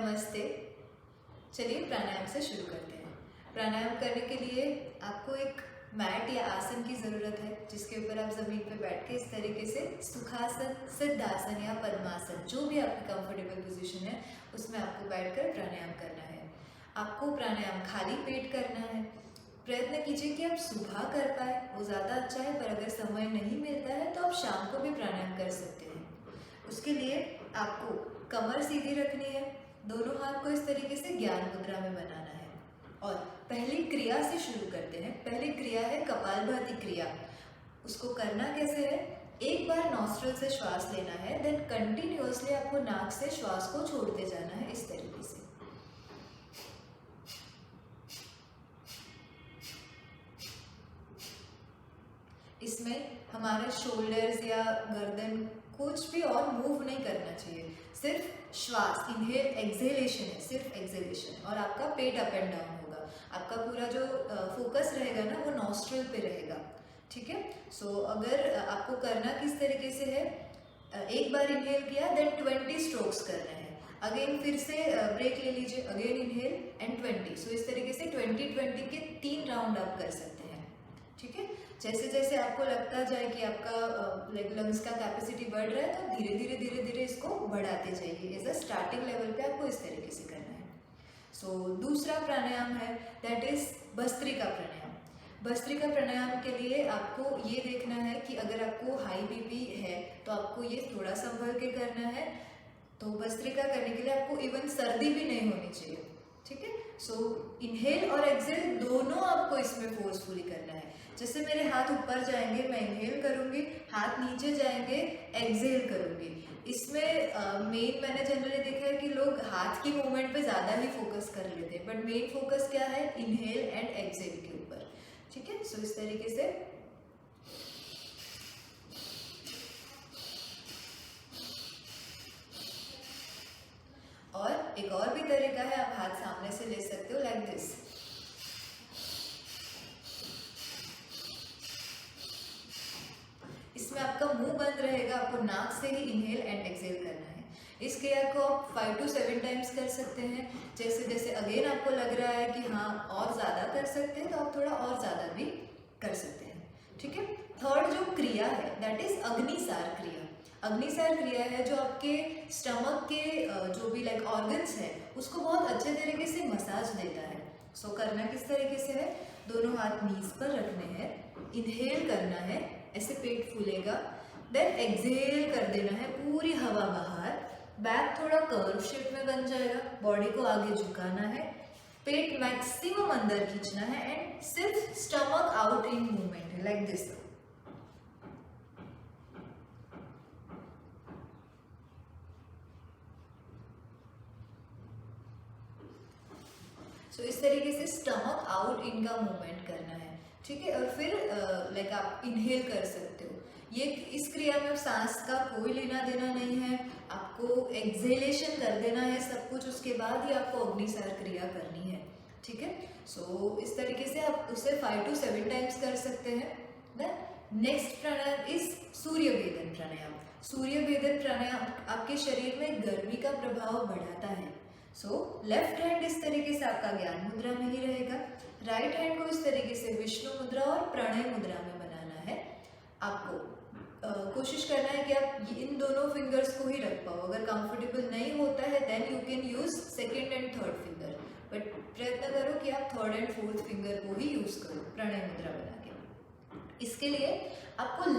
नमस्ते। चलिए प्राणायाम से शुरू करते हैं। प्राणायाम करने के लिए आपको एक मैट या आसन की ज़रूरत है, जिसके ऊपर आप ज़मीन पर बैठ के इस तरीके से सुखासन, सिद्धासन या पद्मासन, जो भी आपकी कंफर्टेबल पोजीशन है, उसमें आपको बैठकर प्राणायाम करना है। आपको प्राणायाम खाली पेट करना है। प्रयत्न कीजिए कि आप सुबह कर पाए, वो ज़्यादा अच्छा है, पर अगर समय नहीं मिलता है तो आप शाम को भी प्राणायाम कर सकते हैं। उसके लिए आपको कमर सीधी रखनी है, दोनों हाथ को इस तरीके से ज्ञान मुद्रा में बनाना है और पहली क्रिया से शुरू करते हैं। पहली क्रिया है कपालभाति क्रिया। उसको करना कैसे है? एक बार नॉस्ट्रल से श्वास लेना है, देन कंटिन्यूअसली आपको नाक से श्वास को छोड़ते जाना है इस तरीके से। इसमें हमारे शोल्डर्स या गर्दन कुछ भी और मूव नहीं करना चाहिए, सिर्फ श्वास, इनहेल एक्सहेलेशन है, सिर्फ एक्सहेलेशन, और आपका पेट अप एंड डाउन होगा। आपका पूरा जो फोकस रहेगा ना, वो नॉस्ट्रल पे रहेगा। ठीक है। सो अगर आपको करना किस तरीके से है, एक बार इनहेल किया, देन 20 स्ट्रोक्स करने हैं। अगेन फिर से ब्रेक ले लीजिए, अगेन इनहेल एंड 20। सो इस तरीके से 20-20 के 3 राउंड आप कर सकते हैं। ठीक है। जैसे जैसे आपको लगता जाए कि आपका लंग्स का कैपेसिटी बढ़ रहा है, तो धीरे धीरे धीरे धीरे इसको बढ़ाते जाइए। एज अ स्टार्टिंग लेवल पे आपको इस तरीके से करना है। सो दूसरा प्राणायाम है, दैट इज भस्त्रिका प्राणायाम। भस्त्रिका प्राणायाम के लिए आपको ये देखना है कि अगर आपको हाई बीपी है तो आपको ये थोड़ा संभल के करना है। तो भस्त्रिका करने के लिए आपको इवन सर्दी भी नहीं होनी चाहिए। ठीक है। सो इनहेल और एक्सहेल दोनों आपको इसमें फोर्सफुली करना है। जैसे मेरे हाथ ऊपर जाएंगे, मैं इनहेल करूंगी, हाथ नीचे जाएंगे, एक्सहेल करूंगी। इसमें मेन मैंने जनरली देखा है कि लोग हाथ की मूवमेंट पे ज़्यादा ही फोकस कर लेते हैं, बट मेन फोकस क्या है? इनहेल एंड एक्सहेल के ऊपर। ठीक है। सो इस तरीके से और एक और भी तरीका है, आप हाथ सामने से ले सकते हो, लाइक दिस। इसमें आपका मुंह बंद रहेगा, आपको नाक से ही इनहेल एंड एक्सहेल करना है। इस क्रिया को आप 5 to 7 टाइम्स कर सकते हैं। जैसे जैसे अगेन आपको लग रहा है कि हाँ और ज़्यादा कर सकते हैं, तो आप थोड़ा और ज़्यादा भी कर सकते हैं। ठीक है। थर्ड जो क्रिया है, दैट इज अग्निसार क्रिया। अग्निसार क्रिया है जो आपके स्टमक के जो भी लाइक ऑर्गन्स है, उसको बहुत अच्छे तरीके से मसाज देता है। सो करना किस तरीके से है? दोनों हाथ नीज पर रखने हैं, इनहेल करना है, ऐसे पेट फूलेगा, देन एक्सहेल कर देना है, पूरी हवा बाहर, बैक थोड़ा कर्व शेप में बन जाएगा, बॉडी को आगे झुकाना है, पेट मैक्सिमम अंदर खींचना है एंड सिर्फ स्टमक आउट इन मूवमेंट है, लाइक दिस। सो इस तरीके से स्टमक आउट इन का मूवमेंट करना है। ठीक है। और फिर लाइक आप इनहेल कर सकते हो। ये इस क्रिया में सांस का कोई लेना देना नहीं है, आपको एक्सहेलेशन कर देना है सब कुछ, उसके बाद ही आपको अग्निसार क्रिया करनी है। ठीक है। सो इस तरीके से आप उसे 5 to 7 टाइम्स कर सकते हैं। Then next pranayama is Surya Bhedan pranayama. सूर्य भेदन प्राणायाम आपके शरीर में गर्मी का प्रभाव बढ़ाता है। सो लेफ्ट हैंड इस तरीके से आपका ज्ञान मुद्रा में ही रहेगा, राइट हैंड को इस तरीके से विष्णु मुद्रा और प्रणय मुद्रा में बनाना है। आपको कोशिश करना है कि आप इन दोनों फिंगर्स को ही रख पाओ। अगर कंफर्टेबल नहीं होता है then you can use second and third finger, but प्रयत्न करो कि आप थर्ड एंड फोर्थ फिंगर को ही यूज करो प्रणय मुद्रा बना के। इसके लिए आपको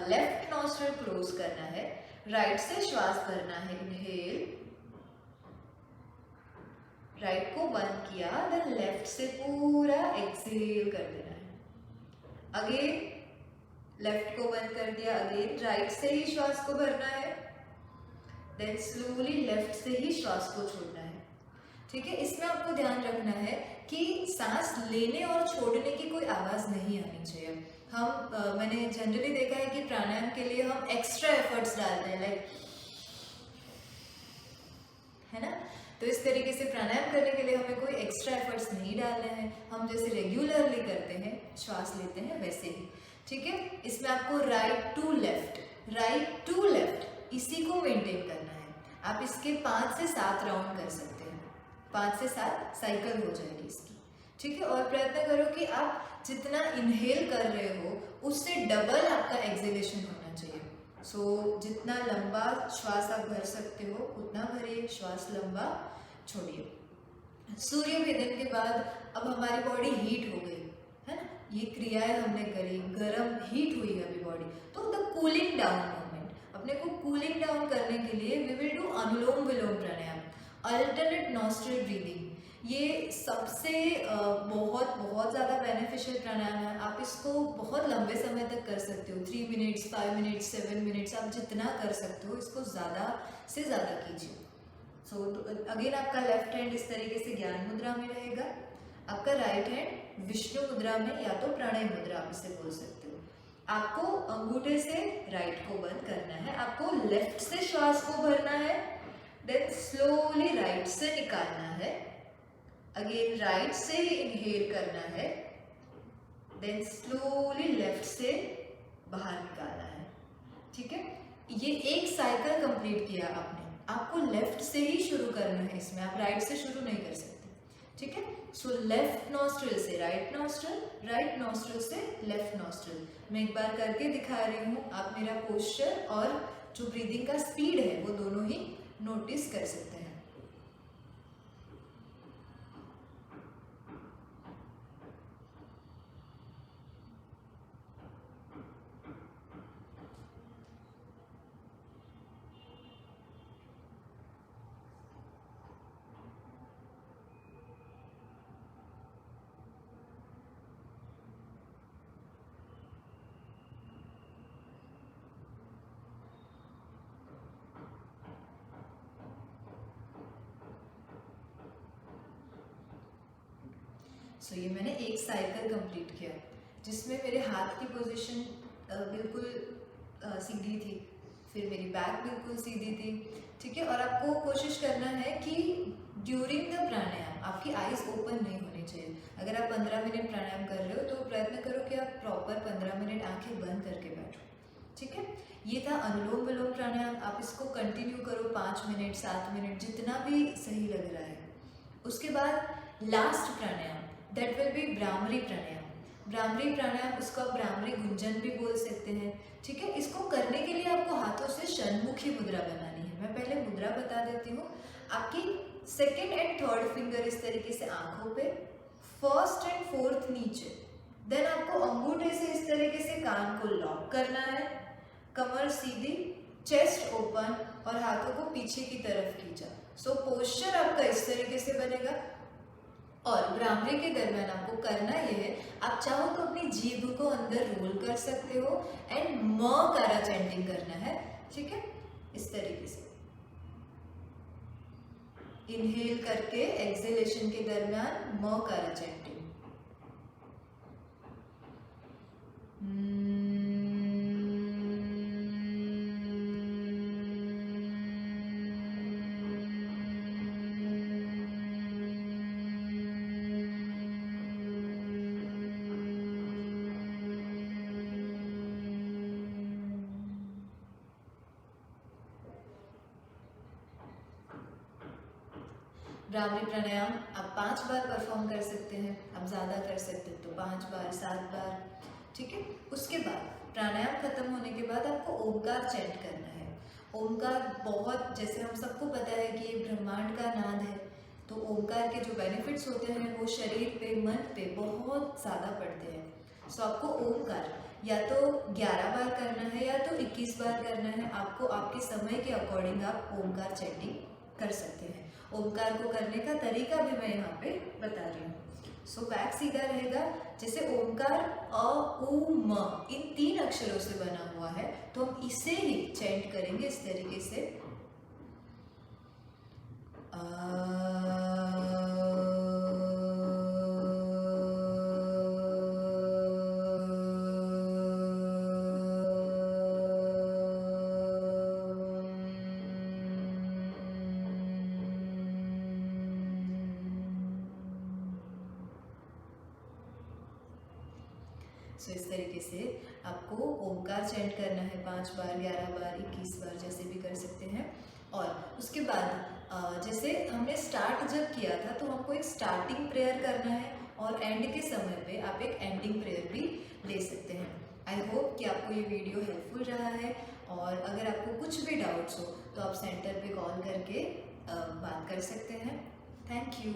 लेफ्ट नॉस्ट्रल क्लोज करना है, राइट से श्वास भरना है, इनहेल, राइट को बंद किया, देन लेफ्ट से पूरा एक्सहेल कर देना है। अगेन लेफ्ट को बंद कर दिया, अगेन राइट से ही श्वास को भरना है, देन स्लोली लेफ्ट से ही श्वास को छोड़ना है। ठीक है। इसमें आपको ध्यान रखना है कि सांस लेने और छोड़ने की कोई आवाज नहीं आनी चाहिए। मैंने जनरली देखा है कि प्राणायाम के लिए हम एक्स्ट्रा एफर्ट्स डालते हैं, लाइक, है ना। तो इस तरीके से प्राणायाम करने के लिए हमें कोई एक्स्ट्रा एफर्ट्स नहीं डालने हैं, हम जैसे रेगुलरली करते हैं, श्वास लेते हैं, वैसे ही। ठीक है। इसमें आपको राइट टू लेफ्ट इसी को मेंटेन करना है। आप इसके 5 से 7 राउंड कर सकते हैं, 5 से 7 साइकिल हो जाएगी इसकी, ठीक है। और प्रयत्न करो कि आप जितना इनहेल कर रहे हो उससे डबल आपका एक्सहेलेशन होना चाहिए। सो जितना लंबा श्वास आप भर सकते हो उतना भरिए, श्वास लंबा छोड़िए। सूर्य भेदन के बाद अब हमारी बॉडी हीट हो गई है ना, ये क्रियाएं हमने करी, गर्म हीट हुई है अभी बॉडी, तो द कूलिंग डाउन मोमेंट, अपने को कूलिंग डाउन करने के लिए we will do anulom vilom pranayam, alternate nostril breathing. ये सबसे बहुत बहुत ज़्यादा बेनिफिशियल प्राणायाम है। आप इसको बहुत लंबे समय तक कर सकते हो, 3 मिनट्स, 5 मिनट्स, 7 मिनट्स, आप जितना कर सकते हो इसको ज़्यादा से ज़्यादा कीजिए। सो अगेन आपका लेफ्ट हैंड इस तरीके से ज्ञान मुद्रा में रहेगा, आपका राइट हैंड विष्णु मुद्रा में या तो प्रणय मुद्रा आप इसे बोल सकते हो। आपको अंगूठे से राइट को बंद करना है, आपको लेफ्ट से श्वास को भरना है, देन स्लोली राइट से निकालना है, अगेन राइट से ही इनहेल करना है, देन स्लोली लेफ्ट से बाहर निकालना है, ठीक है। ये एक साइकिल कंप्लीट किया आपने, आपको लेफ्ट से ही शुरू करना है इसमें, आप राइट से शुरू नहीं कर सकते, ठीक है। सो लेफ्ट नॉस्ट्रल से राइट नॉस्ट्रल, राइट नॉस्ट्रल से लेफ्ट नॉस्ट्रल। मैं एक बार करके दिखा रही हूँ, आप मेरा पोस्चर और जो ब्रीदिंग का स्पीड है वो दोनों ही नोटिस कर सकते हैं। सो ये मैंने एक साइकिल कंप्लीट किया जिसमें मेरे हाथ की पोजीशन बिल्कुल सीधी थी, फिर मेरी बैक बिल्कुल सीधी थी, ठीक है। और आपको कोशिश करना है कि ड्यूरिंग द प्राणायाम आपकी आईज ओपन नहीं होनी चाहिए। अगर आप 15 मिनट प्राणायाम कर रहे हो तो प्रयत्न करो कि आप प्रॉपर 15 मिनट आंखें बंद करके बैठो, ठीक है। ये था अनुलोम विलोम प्राणायाम, आप इसको कंटिन्यू करो 5 मिनट, 7 मिनट, जितना भी सही लग रहा है। उसके बाद last pranayama that will be Bhramari pranayama. Bhramari pranayama, उसको आप भ्रामरी गुंजन भी बोल सकते हैं, ठीक है। इसको करने के लिए आपको हाथों से षण्मुखी मुद्रा बनानी है। मैं पहले मुद्रा बता देती हूँ। आपकी सेकेंड एंड थर्ड फिंगर इस तरीके से आंखों पे, फर्स्ट एंड फोर्थ नीचे, देन आपको अंगूठे से इस तरीके से कान को लॉक करना है, कमर सीधी, चेस्ट ओपन और हाथों को पीछे की तरफ खींचा। सो पोस्चर आपका इस तरीके से बनेगा। और भ्रामरी के दरम्यान आपको करना यह है, आप चाहो तो अपनी जीभ को अंदर रोल कर सकते हो एंड म कारा चैंटिंग करना है, ठीक है। इस तरीके से इनहेल करके एक्सहेलेशन के दरम्यान म कारा चैंटिंग। भ्रामरी प्राणायाम आप 5 बार परफॉर्म कर सकते हैं, आप ज़्यादा कर सकते हैं तो 5 बार, 7 बार, ठीक है। उसके बाद प्राणायाम खत्म होने के बाद आपको ओमकार चैंट करना है। ओमकार बहुत, जैसे हम सबको पता है कि ये ब्रह्मांड का नाद है, तो ओमकार के जो बेनिफिट्स होते हैं वो शरीर पे, मन पे बहुत ज़्यादा पड़ते हैं। सो आपको ओमकार या तो 11 बार करना है या तो 21 बार करना है, आपको आपके समय के अकॉर्डिंग आप ओमकार चैंटिंग कर सकते हैं। ओमकार को करने का तरीका भी मैं यहाँ पे बता रही हूँ। सो बैक सीधा रहेगा, जैसे ओमकार अ उ म इन 3 अक्षरों से बना हुआ है, तो हम इसे ही चैंट करेंगे इस तरीके से। सो इस तरीके से आपको ओमकार चैंट करना है 5 बार, 11 बार, 21 बार, जैसे भी कर सकते हैं। और उसके बाद जैसे हमने स्टार्ट जब किया था तो हमको एक स्टार्टिंग प्रेयर करना है और एंड के समय पे आप एक एंडिंग प्रेयर भी ले सकते हैं। आई होप कि आपको ये वीडियो हेल्पफुल रहा है, और अगर आपको कुछ भी डाउट्स हो तो आप सेंटर पे कॉल करके बात कर सकते हैं। Thank you.